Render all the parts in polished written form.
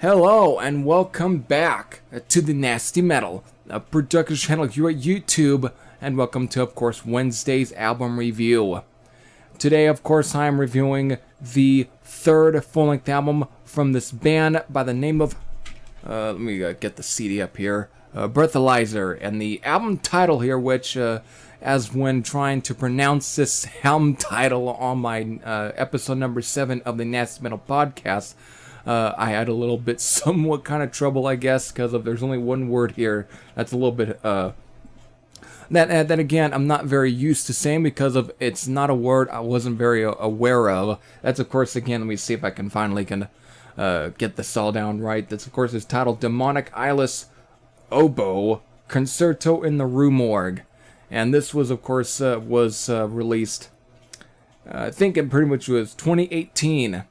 Hello and welcome back to the Nasty Metal, a production channel here at YouTube, and welcome to, of course, Wednesday's album review. Today, of course, I am reviewing the third full-length album from this band by the name of, let me get the CD up here, Breathilizor, and the album title here, which, as when trying to pronounce this album title on my episode number 7 of the Nasty Metal podcast, I had a little bit somewhat kind of trouble, I guess, because there's only one word here that's a little bit, that again, I'm not very used to saying because of it's not a word I wasn't very aware of. That's, of course, again, let me see if I can finally get this all down right. That's, of course, is titled Demonic Eyeless Oboe, Concerto in the Rue Morgue. And this was, of course, released, I think it pretty much was 2018.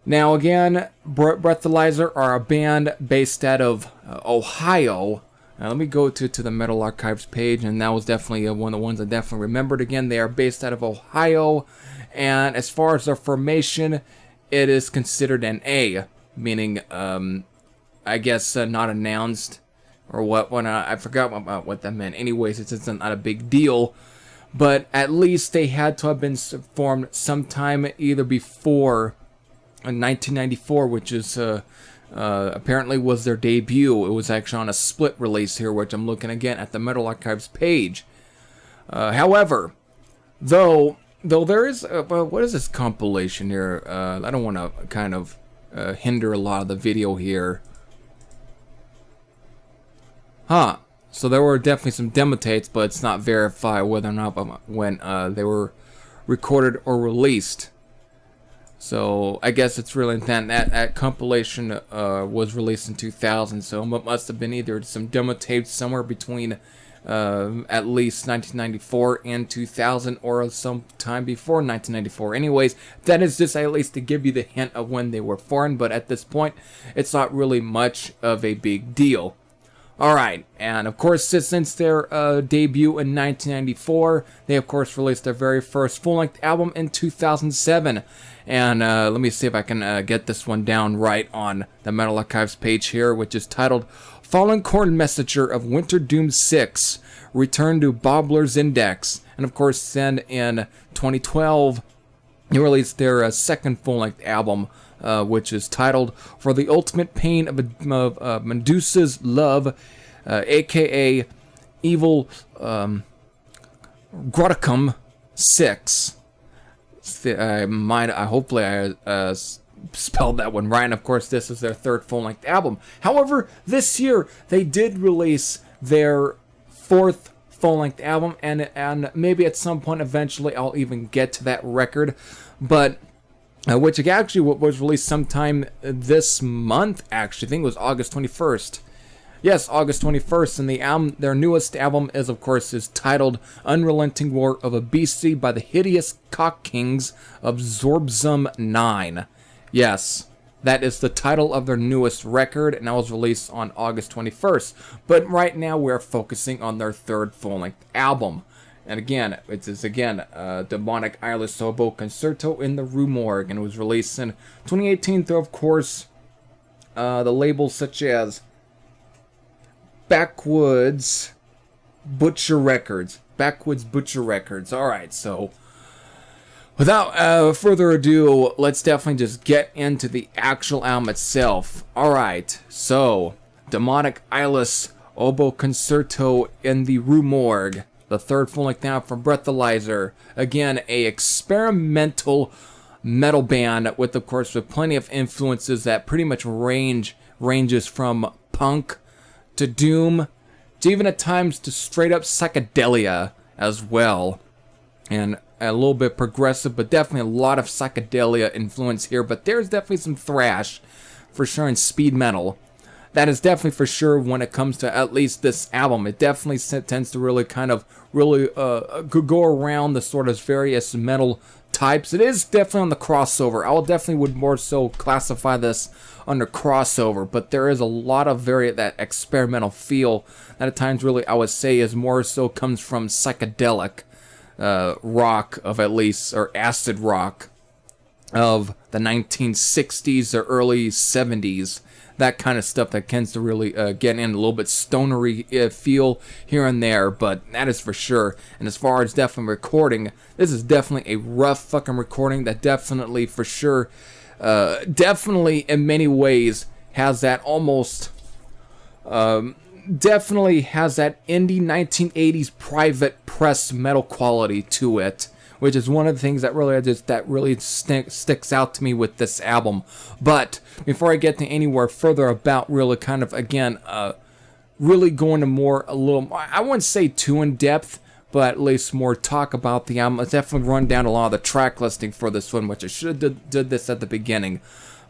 Now again, Breathilizor are a band based out of Ohio. Now let me go to the Metal Archives page, and that was definitely one of the ones I definitely remembered. Again, they are based out of Ohio, and as far as their formation, it is considered an A, meaning, I guess, not announced, or what, when I forgot what that meant. Anyways, it's not a big deal, but at least they had to have been formed sometime either before 1994, which is apparently was their debut. It was actually on a split release here, which I'm looking again at the Metal Archives page. However, though there is what is this compilation here? I don't want to kind of hinder a lot of the video here. So there were definitely some demo tapes, but it's not verified whether or not when they were recorded or released. So I guess it's really that compilation was released in 2000, so it must have been either some demo tapes somewhere between at least 1994 and 2000, or some time before 1994. Anyways, that is just at least to give you the hint of when they were formed, but at this point, it's not really much of a big deal. Alright, and of course, since their debut in 1994, they of course released their very first full-length album in 2007. And let me see if I can get this one down right on the Metal Archives page here, which is titled Fallen Corn Messenger of Winter Doom 6, Return to Bobbler's Index. And of course, then in 2012, they released their second full-length album, which is titled For the Ultimate Pain of Medusa's Love, aka Evil Groticum 6. Hopefully I spelled that one right. And of course, this is their third full-length album. However, this year they did release their fourth full-length album, and maybe at some point eventually I'll even get to that record, but which actually was released sometime this month. Actually, I think it was August 21st. Yes, August 21st, and the album, their newest album, is titled Unrelenting War of Obesity by the Hideous Cock Kings of Zorbzum 9. Yes, that is the title of their newest record, and that was released on August 21st. But right now, we're focusing on their third full-length album. And again, it is Demonic Eyeless Oboe Concerto in the Rue Morgue, and it was released in 2018 through, of course, the labels such as Backwoods Butcher Records. Alright, so without further ado, let's definitely just get into the actual album itself. Alright, so Demonic Eyeless Oboe Concerto in the Rue Morgue, the third full-length album from Breathilizor. Again, a experimental metal band with, of course, with plenty of influences that pretty much ranges from punk to doom to even at times to straight up psychedelia as well. and a little bit progressive, but definitely a lot of psychedelia influence here. But there's definitely some thrash, for sure, and speed metal. That is definitely for sure when it comes to at least this album. It definitely tends to really kind of really go around the sort of various metal types. It is definitely on the crossover. I will definitely would more so classify this under crossover, but there is a lot of that experimental feel that at times really I would say is more so comes from psychedelic rock of at least, or acid rock of the 1960s or early 70s. That kind of stuff that tends to really get in a little bit stonery feel here and there, but that is for sure. And as far as definitely recording, this is definitely a rough fucking recording that definitely for sure, definitely in many ways has that almost, definitely has that indie 1980s private press metal quality to it, which is one of the things that really sticks out to me with this album. But before I get to anywhere further about really kind of again really going to more a little, I wouldn't say too in depth, but at least more talk about the album, let's definitely run down a lot of the track listing for this one, which I should have did this at the beginning.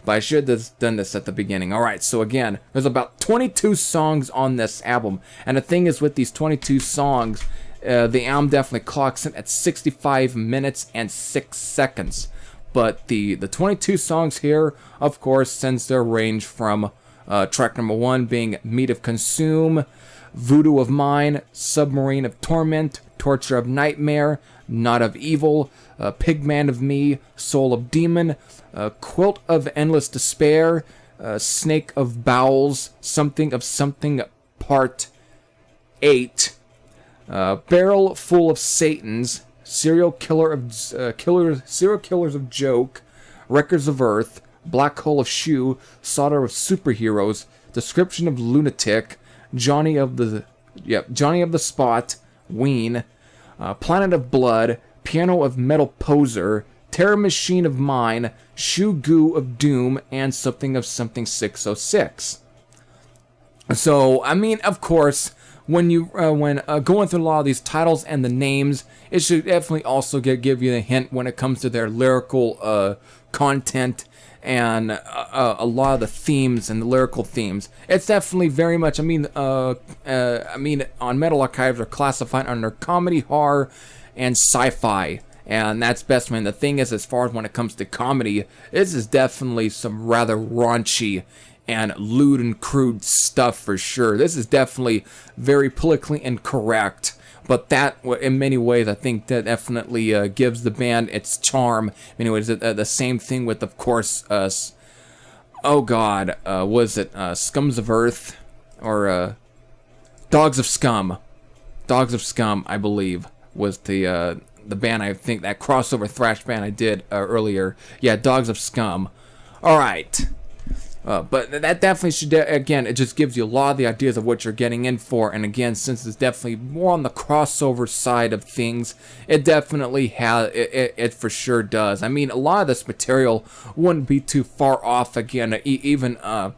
But I should have done this at the beginning. Alright, so again, there's about 22 songs on this album. And the thing is with these 22 songs, the album definitely clocks in at 65 minutes and 6 seconds. But the 22 songs here, of course, tends to range from track number 1 being Meat of Consume, Voodoo of Mine, Submarine of Torment, Torture of Nightmare, Knot of Evil, Pigman of Me, Soul of Demon, Quilt of Endless Despair, Snake of Bowels, Something of Something Part 8, Barrel Full of Satans, Serial Killers of Joke, Wreckers of Earth, Black Hole of Shoe, Solder of Superheroes, Description of Lunatic, Johnny of the Spot, Ween, Planet of Blood, Piano of Metal Poser, Terror Machine of Mine, Shoe Goo of Doom, and Something of Something 606. So, I mean, of course, when going through a lot of these titles and the names, it should definitely also give you a hint when it comes to their lyrical content and a lot of the themes and the lyrical themes. It's definitely very much, on Metal Archives are classified under comedy, horror, and sci-fi. And that's best, man. The thing is, as far as when it comes to comedy, this is definitely some rather raunchy and lewd and crude stuff for sure. This is definitely very politically incorrect, but that, in many ways, I think that definitely gives the band its charm. Anyways, the same thing with, of course, was it Scums of Earth, or Dogs of Scum? Dogs of Scum, I believe, was the band, I think, that crossover thrash band I did earlier. Yeah, Dogs of Scum. Alright. But that definitely should, again, it just gives you a lot of the ideas of what you're getting in for. And again, since it's definitely more on the crossover side of things, it definitely has, it for sure does. I mean, a lot of this material wouldn't be too far off, again, even, I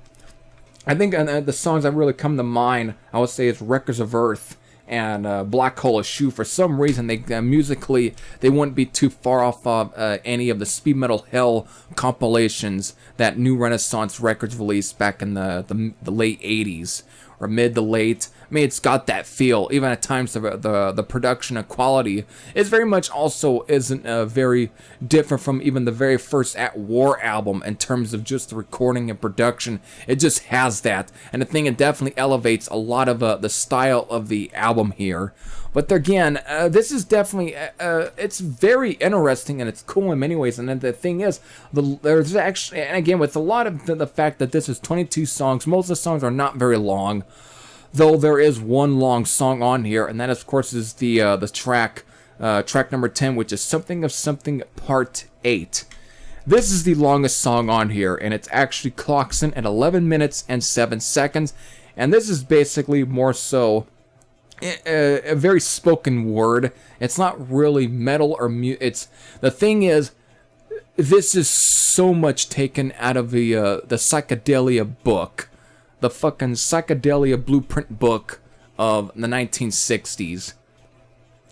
think the songs that really come to mind, I would say, is Wreckers of Earth and Black Hole of Shoe. For some reason, they musically, they wouldn't be too far off of any of the speed metal hell compilations that New Renaissance Records released back in the late 80s or mid to late. I mean, it's got that feel. Even at times, the production and quality is very much also isn't very different from even the very first At War album in terms of just the recording and production. It just has that. And the thing, it definitely elevates a lot of the style of the album here. But again, this is definitely, it's very interesting and it's cool in many ways. And then the thing is, there's actually, and again, with a lot of the fact that this is 22 songs, most of the songs are not very long. Though there is one long song on here, and that, of course, is the track number 10, which is Something of Something Part 8. This is the longest song on here, and it actually clocks in at 11 minutes and 7 seconds. And this is basically more so a very spoken word. It's not really metal or it's the thing is, this is so much taken out of the psychedelia book. The fucking psychedelia blueprint book of the 1960s.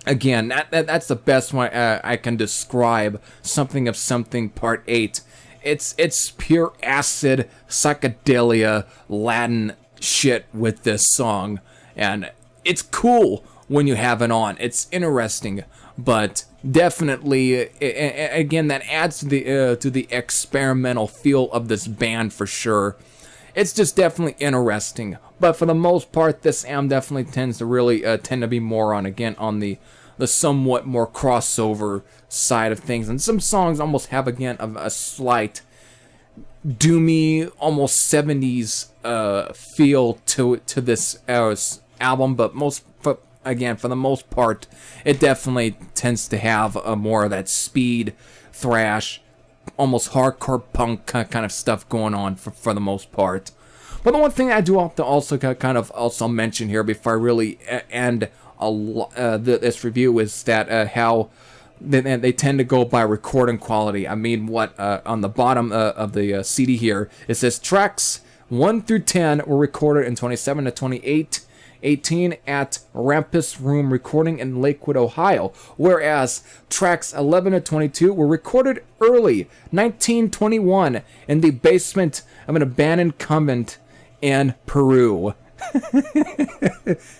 Again, that's the best way I can describe Something of Something Part 8. It's pure acid, psychedelia, Latin shit with this song. And it's cool when you have it on. It's interesting, but definitely, again, that adds to the experimental feel of this band for sure. It's just definitely interesting, but for the most part, this album definitely tends to be more on the somewhat more crossover side of things, and some songs almost have again a slight doomy, almost 70s feel to this album, but for the most part, it definitely tends to have more of that speed, thrash, almost hardcore punk kind of stuff going on for the most part. But the one thing I do have to also kind of also mention here before I really end this review is that how they tend to go by recording quality. I mean, on the bottom of the CD here, it says tracks 1 through 10 were recorded in 27 to 2018 at Rampus Room Recording in Lakewood, Ohio, whereas tracks 11 to 22 were recorded early, 1921, in the basement of an abandoned convent in Peru.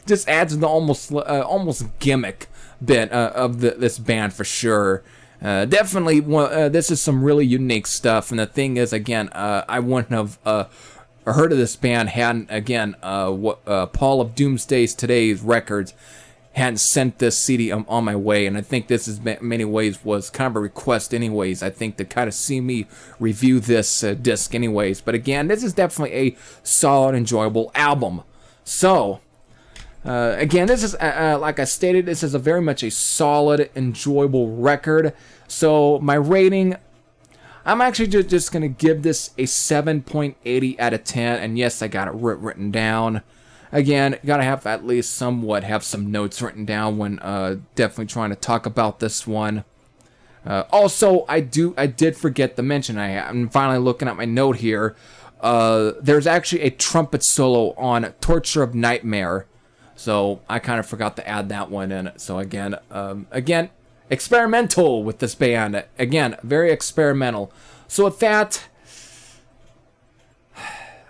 Just adds the almost gimmick bit of this band for sure. Definitely, this is some really unique stuff. And the thing is, again, I wouldn't have heard of this band hadn't, again, Paul of Doomsday's Today's Records hadn't sent this CD on my way. And I think this is in many ways was kind of a request anyways. I think to kind of see me review this disc anyways. But again, this is definitely a solid, enjoyable album. So, again, this is, like I stated, this is very much a solid, enjoyable record. So, my rating, I'm actually just going to give this a 7.80 out of 10. And yes, I got it written down. Again, got to have at least have some notes written down when definitely trying to talk about this one. Also, I did forget to mention, I'm finally looking at my note here. There's actually a trumpet solo on Torture of Nightmare. So I kind of forgot to add that one in. So again, experimental with this band. Again, very experimental. So with that,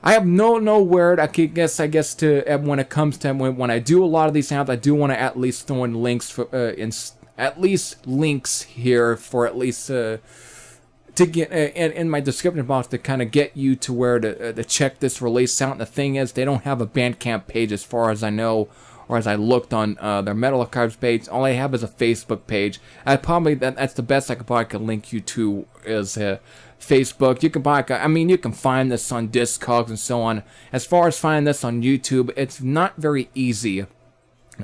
I have no word. I guess to when it comes to when I do a lot of these sounds, I do want to at least throw in links for links here for at least to get in my description box to kind of get you to where to check this release out. And the thing is, they don't have a Bandcamp page as far as I know, or as I looked on their Metal Archives page. All I have is a Facebook page. That's the best I could probably link you to is Facebook. You can find this on Discogs and so on. As far as finding this on YouTube, it's not very easy.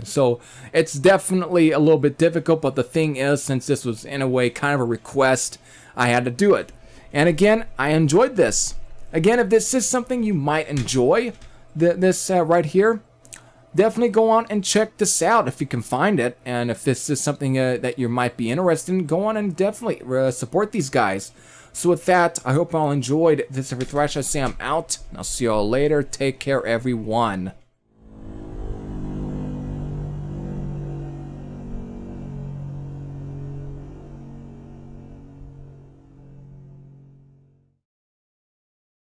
So it's definitely a little bit difficult, but the thing is, since this was in a way kind of a request, I had to do it. And again, I enjoyed this. Again, if this is something you might enjoy, this right here, definitely go on and check this out if you can find it. And if this is something that you might be interested in, go on and definitely support these guys. So with that, I hope you all enjoyed this. Every Thrash I say I'm out. And I'll see you all later. Take care, everyone.